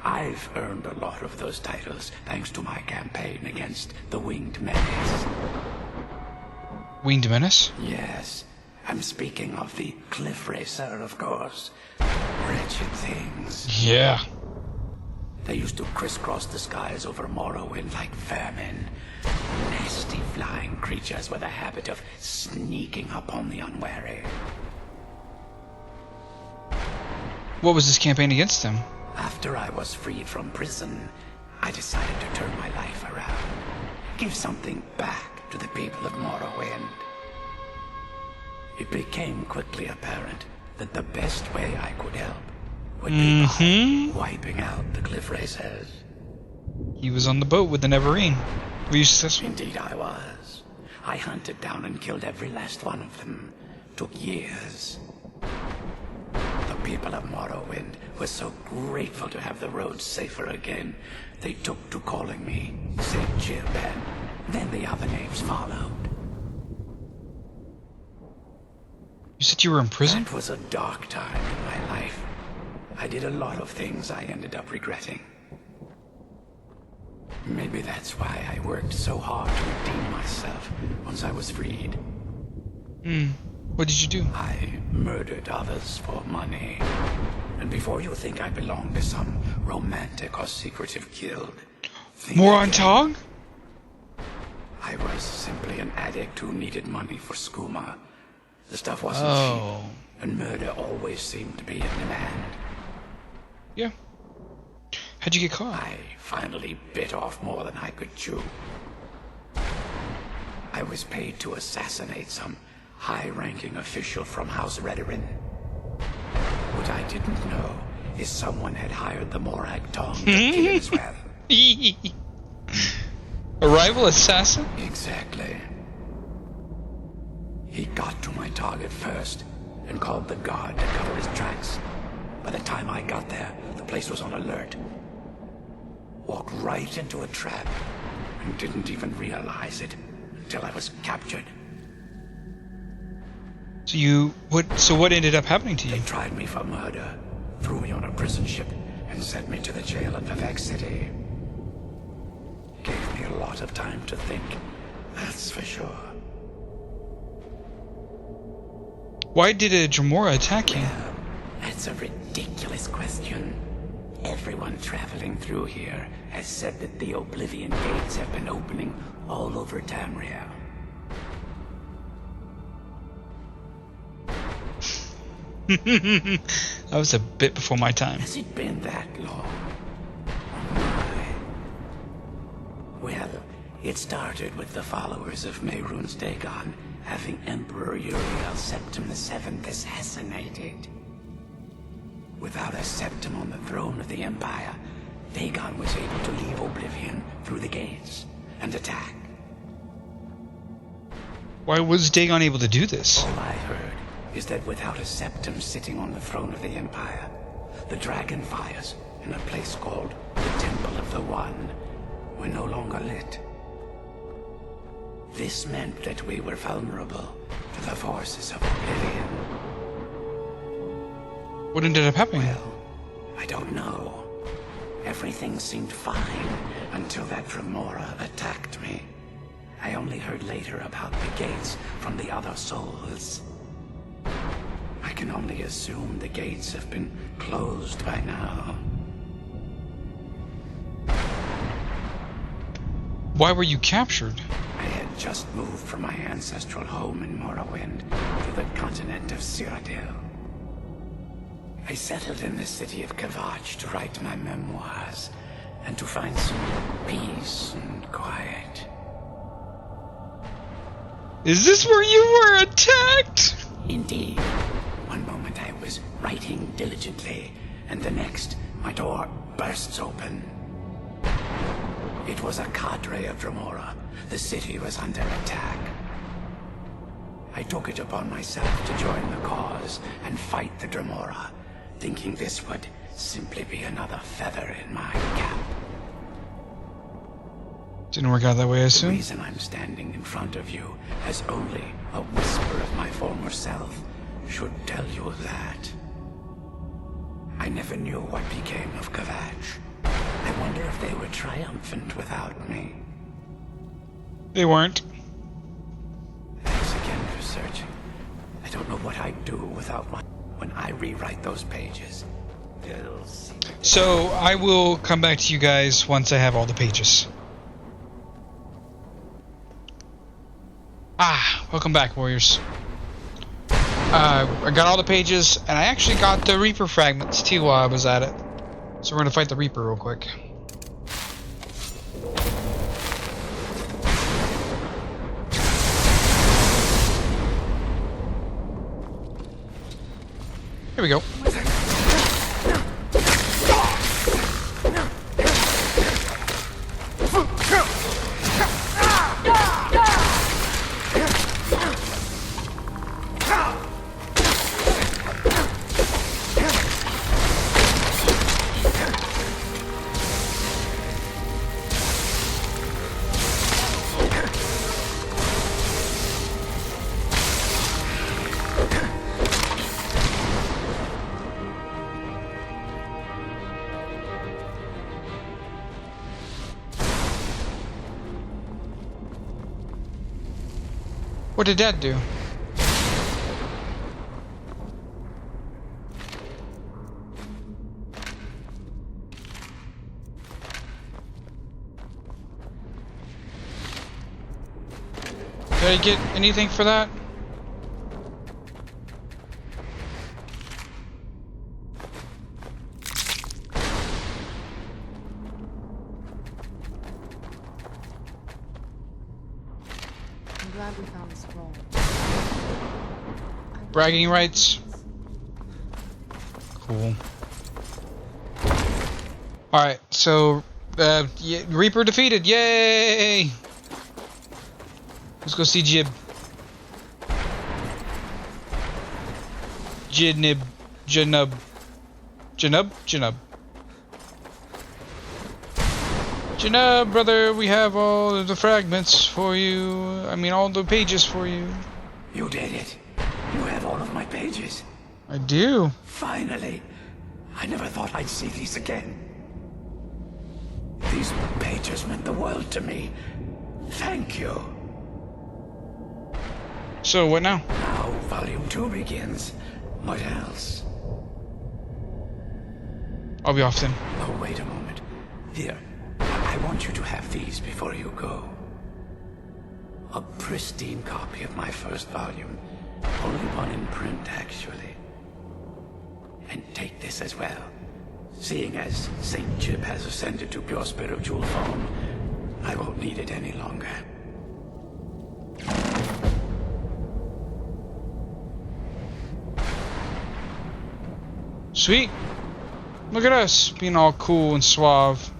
I've earned a lot of those titles thanks to my campaign against the Winged Menace. Winged Menace? Yes, I'm speaking of the Cliff Racer, of course. Wretched things. Yeah. They used to crisscross the skies over Morrowind like vermin. Nasty flying creatures with a habit of sneaking upon the unwary. What was this campaign against them? After I was freed from prison, I decided to turn my life around. Give something back to the people of Morrowind. It became quickly apparent that the best way I could help would be by wiping out the Cliff Racers. He was on the boat with the Neverine. Were you successful? Indeed I was. I hunted down and killed every last one of them. Took years. The people of Morrowind were so grateful to have the roads safer again, they took to calling me Saint Jib, and then the other names followed. You said you were in prison? That was a dark time in my life. I did a lot of things I ended up regretting. Maybe that's why I worked so hard to redeem myself once I was freed. What did you do? I murdered others for money. And before you think I belong to some romantic or secretive guild, think More on again. Tog? I was simply an addict who needed money for skooma. The stuff wasn't Oh. cheap, and murder always seemed to be in demand. Yeah. How'd you get caught? I finally bit off more than I could chew. I was paid to assassinate some high-ranking official from House Redorin. What I didn't know is someone had hired the Morag Tong to kill it as well. A rival assassin? Exactly. He got to my target first and called the guard to cover his tracks. By the time I got there, the place was on alert. Walked right into a trap and didn't even realize it until I was captured. So what ended up happening to They you? tried me for murder, threw me on a prison ship, and sent me to the jail in Vivek City. Gave me a lot of time to think, that's for sure. Why did a Dremora attack you? Well, that's a ridiculous question. Everyone traveling through here has said that the Oblivion Gates have been opening all over Tamriel. That was a bit before my time. Has it been that long? Oh my. Well, it started with the followers of Mehrunes Dagon having Emperor Uriel Septim VII assassinated. Without a Septim on the throne of the Empire, Dagon was able to leave Oblivion through the gates and attack. Why was Dagon able to do this? All I heard is that without a Septim sitting on the throne of the Empire, the dragon fires in a place called the Temple of the One were no longer lit. This meant that we were vulnerable to the forces of Oblivion. What ended up happening? Well, I don't know. Everything seemed fine until that Dremora attacked me. I only heard later about the gates from the other souls. I can only assume the gates have been closed by now. Why were you captured? I had just moved from my ancestral home in Morrowind to the continent of Cyrodiil. I settled in the city of Kavach to write my memoirs and to find some peace and quiet. Is this where you were attacked? Indeed. One moment I was writing diligently, and the next, my door bursts open. It was a cadre of Dremora. The city was under attack. I took it upon myself to join the cause and fight the Dremora, thinking this would simply be another feather in my cap. Didn't work out that way, I The assume. reason I'm standing in front of you as only a whisper of my former self should tell you that. I never knew what became of Kavach. I wonder if they were triumphant without me. They weren't. Thanks again for searching. I don't know what I'd do without my... When I rewrite those pages, they'll see... So I will come back to you guys once I have all the pages. Welcome back, warriors. I got all the pages, and I actually got the Reaper fragments too while I was at it. So we're gonna fight the Reaper real quick. Here we go. What did Dad do? I get anything for that? I'm glad we found the scroll. Bragging rights. Cool. Alright, so, yeah, Reaper defeated, yay! Let's go see Jib. Janub. Janub, brother, we have all the fragments for you. I mean, all the pages for you. You did it. You have all of my pages. I do. Finally. I never thought I'd see these again. These pages meant the world to me. Thank you. So, what now? Now, Volume 2 begins. What else? I'll be off then. Oh, wait a moment. Here, I want you to have these before you go. A pristine copy of my first volume. Only one in print, actually. And take this as well. Seeing as St. Jib has ascended to pure spiritual form, I won't need it any longer. Sweet. Look at us, being all cool and suave.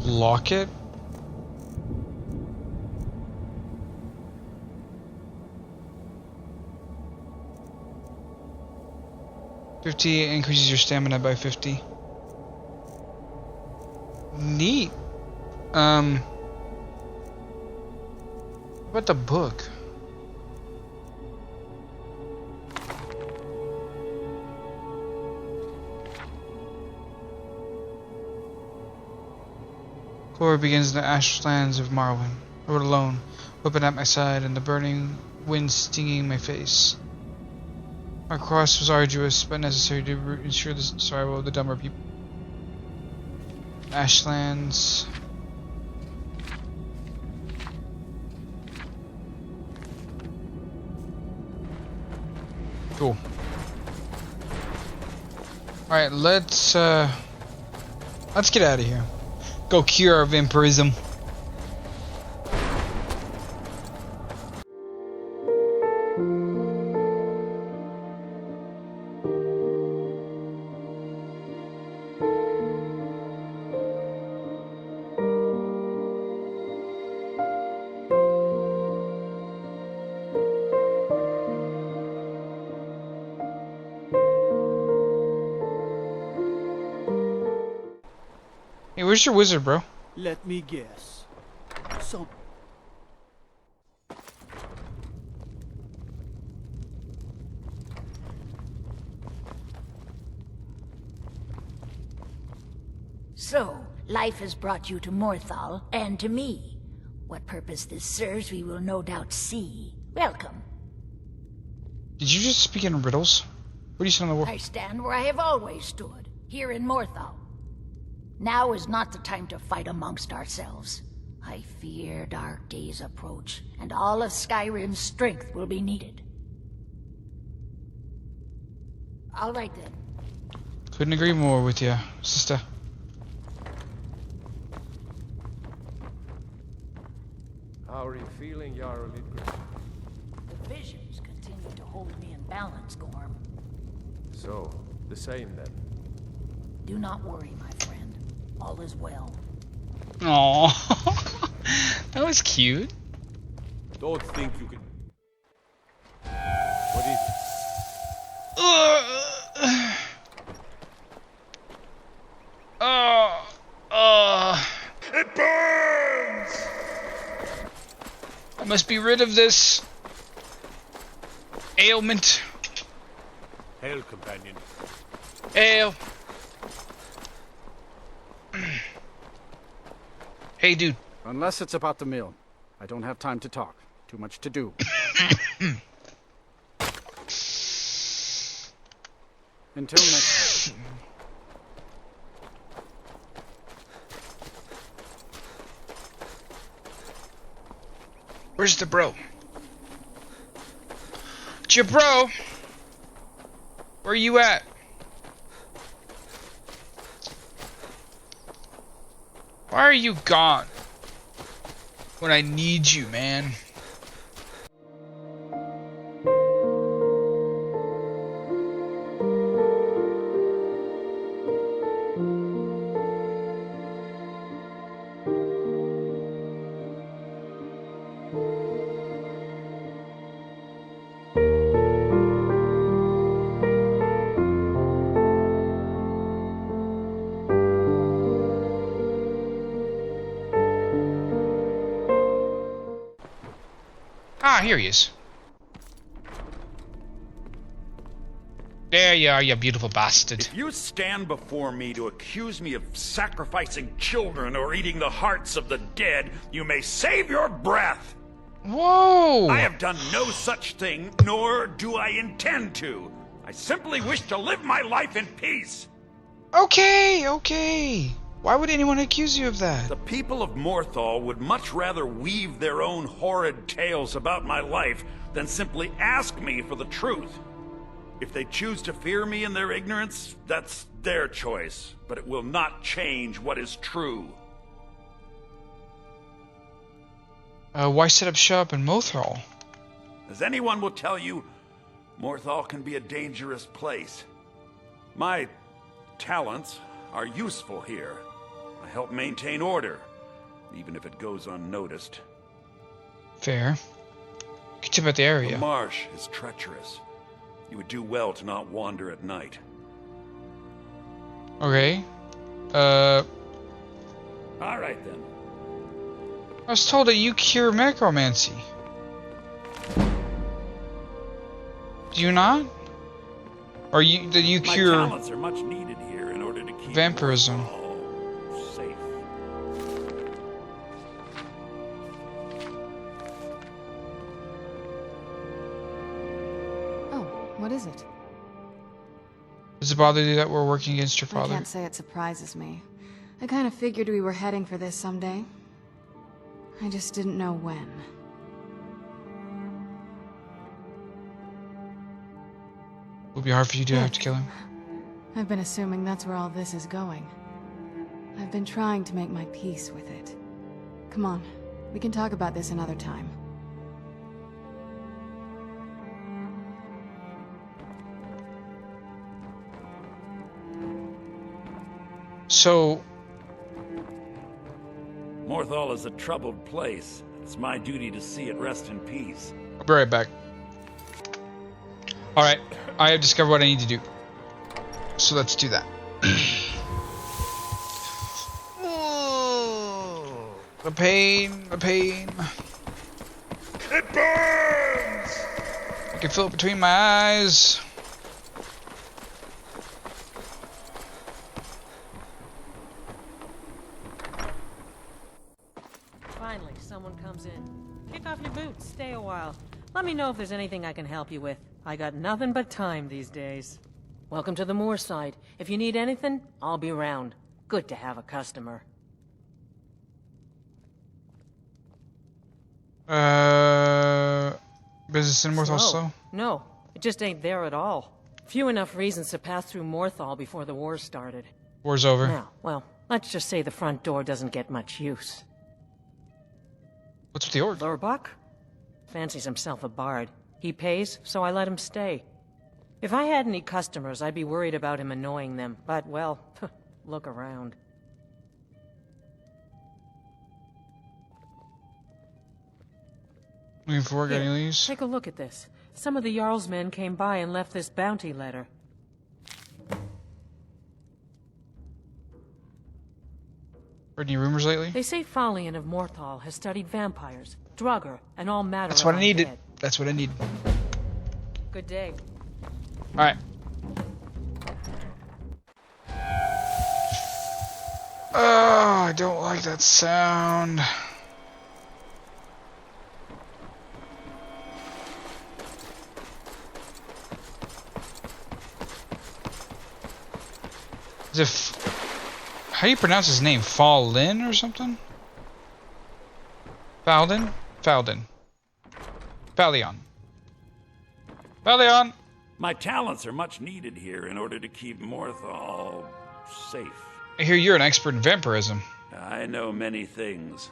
Lock it? Increases your stamina by 50. Neat. What about the book? Cora begins in the ashlands of Marwyn. I rode alone, weapon at my side, and the burning wind stinging my face. Our cross was arduous, but necessary to ensure the survival of the dumber people. Ashlands. Cool. Alright, let's get out of here. Go cure our vampirism. Hey, where's your wizard, bro? Let me guess. Some... So, life has brought you to Morthal, and to me. What purpose this serves, we will no doubt see. Welcome. Did you just speak in riddles? What do you say on the wall? I stand where I have always stood, here in Morthal. Now is not the time to fight amongst ourselves. I fear dark days approach, and all of Skyrim's strength will be needed. All right then. Couldn't agree more with you, sister. How are you feeling, Jarl Lidgrim? The visions continue to hold me in balance, Gorm. So, the same then. Do not worry, my friend. All is well. Aww. That was cute. Don't think you can... What is it? It burns! I must be rid of this ailment. Hail, companion. Hey. Hey, dude. Unless it's about the mill. I don't have time to talk. Too much to do. Until next time. Where's the bro? It's your bro. Where you at? Why are you gone? When I need you, man. Ah, here he is. There you are, you beautiful bastard. If you stand before me to accuse me of sacrificing children or eating the hearts of the dead, you may save your breath. Whoa! I have done no such thing, nor do I intend to. I simply wish to live my life in peace. Okay, okay. Why would anyone accuse you of that? The people of Morthal would much rather weave their own horrid tales about my life than simply ask me for the truth. If they choose to fear me in their ignorance, that's their choice, but it will not change what is true. Why set up shop in Morthal? As anyone will tell you, Morthal can be a dangerous place. My talents are useful here. I help maintain order, even if it goes unnoticed. Fair. Could tip out the area. The marsh is treacherous. You would do well to not wander at night. Okay. All right then. I was told that you cure necromancy. Do you not? Or do you cure... My talents are much needed here in order to keep vampirism. Safe. Oh, what is it? Does it bother you that we're working against your father? I can't say it surprises me. I kind of figured we were heading for this someday. I just didn't know when. It would be hard for you to have to kill him. I've been assuming that's where all this is going. I've been trying to make my peace with it. Come on, we can talk about this another time. So... Morthal is a troubled place. It's my duty to see it rest in peace. I'll be right back. Alright, I have discovered what I need to do. So let's do that. The pain, the pain. It burns! I can feel it between my eyes. Finally, someone comes in. Kick off your boots, stay a while. Let me know if there's anything I can help you with. I got nothing but time these days. Welcome to the Moorside. If you need anything, I'll be around. Good to have a customer. Business in Morthal slow? No, it just ain't there at all. Few enough reasons to pass through Morthal before the war started. War's over. Now, well, let's just say the front door doesn't get much use. What's with the orc? Lurbuck? Fancies himself a bard. He pays, so I let him stay. If I had any customers, I'd be worried about him annoying them. But, well, look around. Looking for work, any leaves? Take a look at this. Some of the Jarl's men came by and left this bounty letter. Heard any rumors lately? They say Falion of Morthal has studied vampires, Draugr, and all matter That's what I needed. undead. That's what I need. Good day. Alright. Oh, I don't like that sound. As if... How do you pronounce his name? Fallin or something? Falden? Falden. Falion. Falion! My talents are much needed here in order to keep Morthal safe. I hear you're an expert in vampirism. I know many things.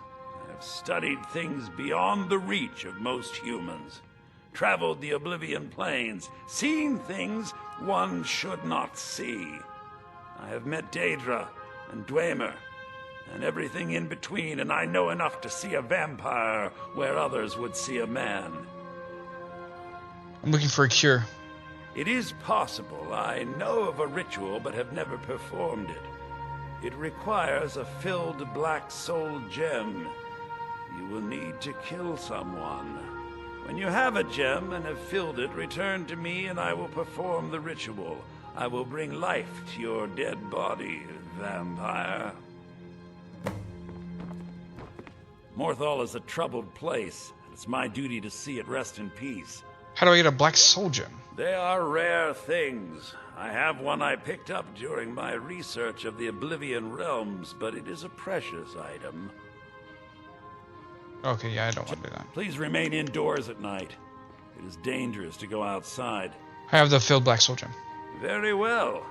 I've studied things beyond the reach of most humans. Traveled the Oblivion Plains, seen things one should not see. I have met Daedra and Dwemer, and everything in between, and I know enough to see a vampire where others would see a man. I'm looking for a cure. It is possible. I know of a ritual, but have never performed it. It requires a filled black soul gem. You will need to kill someone. When you have a gem and have filled it, return to me and I will perform the ritual. I will bring life to your dead body, vampire. Morthal is a troubled place. It's my duty to see it rest in peace. How do I get a black soul gem? They are rare things. I have one I picked up during my research of the Oblivion realms, but it is a precious item. Okay, yeah, I don't want to do that. Please remain indoors at night. It is dangerous to go outside. I have the filled black soul gem. Very well.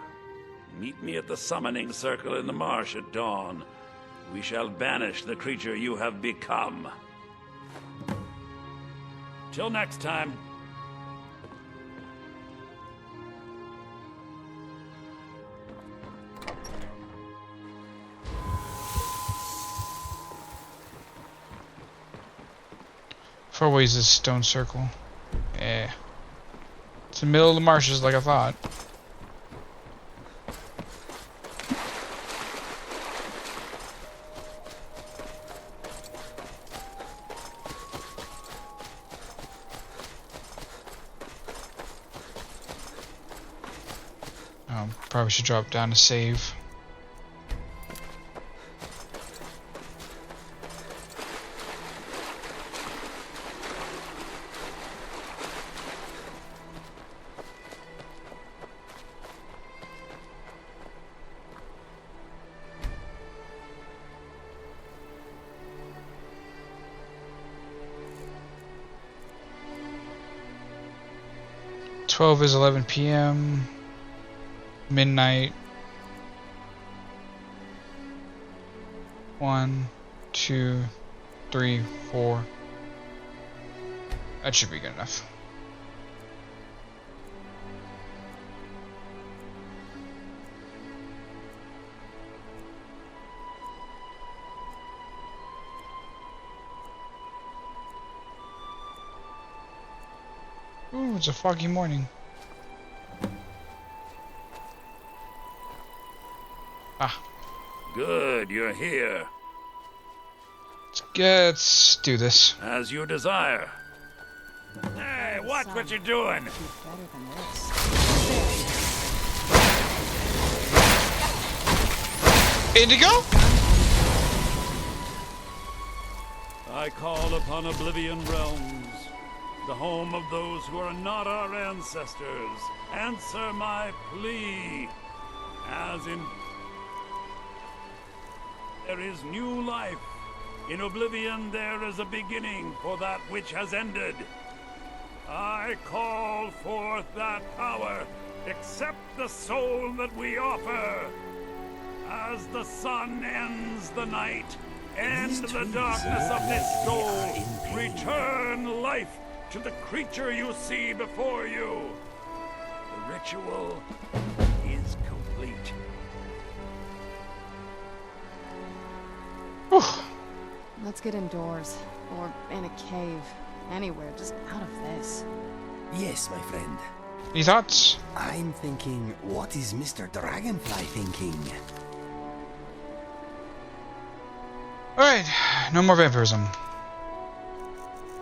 Meet me at the summoning circle in the marsh at dawn. We shall banish the creature you have become. Till next time. Far away is this stone circle. Yeah. It's in the middle of the marshes like I thought. Probably should drop down to save. Is 11 p.m. midnight. 1, 2, 3, 4. That should be good enough. Ooh, it's a foggy morning. Ah. Good, you're here. Let's do this. As you desire. Hey, watch what you're doing. Indigo? I call upon Oblivion Realms, the home of those who are not our ancestors. Answer my plea. As in... There is new life. In Oblivion there is a beginning for that which has ended. I call forth that power. Accept the soul that we offer. As the sun ends the night, end the darkness of this soul. Return life to the creature you see before you. The ritual is complete. Let's get indoors. Or in a cave. Anywhere, just out of this. Yes, my friend. Any thoughts? I'm thinking, what is Mr. Dragonfly thinking? Alright, no more vampirism.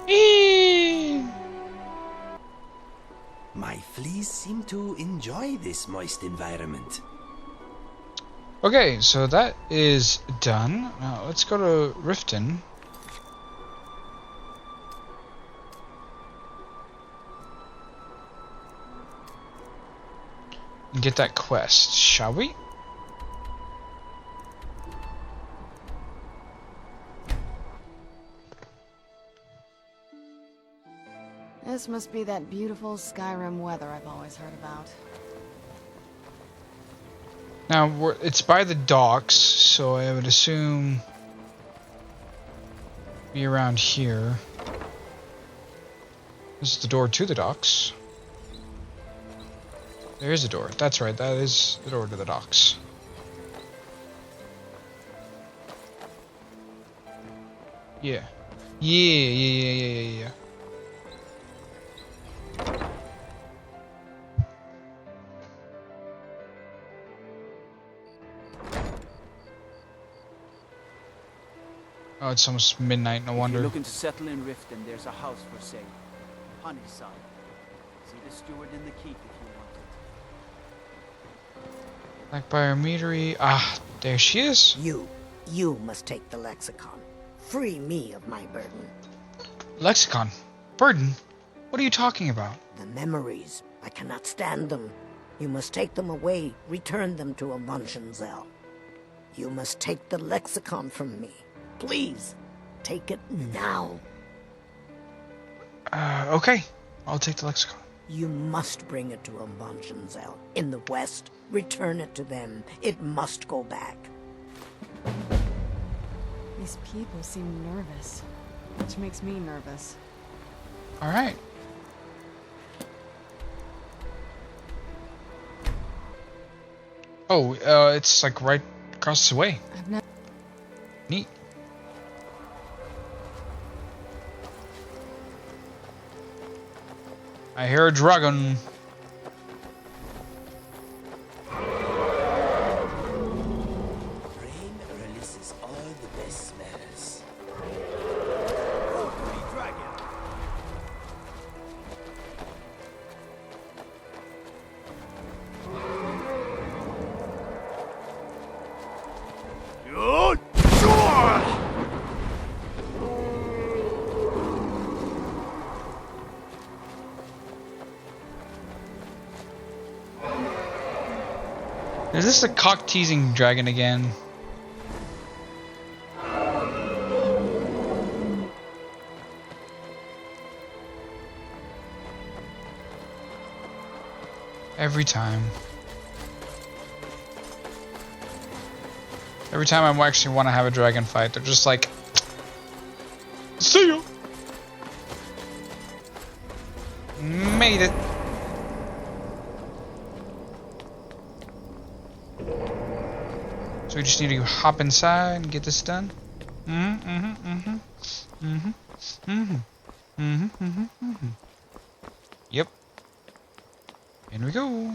Eee! My fleas seem to enjoy this moist environment. Okay, so that is done. Now let's go to Riften. And get that quest, shall we? This must be that beautiful Skyrim weather I've always heard about. Now, it's by the docks, so I would assume be around here. This is the door to the docks. There is a door. That's right, that is the door to the docks. Yeah. Yeah. Oh, it's almost midnight, no If wonder. you're looking to settle in Riften, there's a house for sale. Honeyside. See the steward in the keep if you want it. Back by our meadery. Ah, there she is. You must take the lexicon. Free me of my burden. Lexicon? Burden? What are you talking about? The memories. I cannot stand them. You must take them away. Return them to Avuntionzel. You must take the lexicon from me. Please, take it now. Okay. I'll take the lexicon. You must bring it to Avuntionzel. In the west, return it to them. It must go back. These people seem nervous, which makes me nervous. Alright. Oh, it's like right across the way. I've never... Neat. I hear a dragon. Rain releases all the best smells. Is this the cock-teasing dragon again? Every time. Every time I actually want to have a dragon fight, they're just like, see ya! Made it. So we just need to hop inside and get this done. Yep. In we go.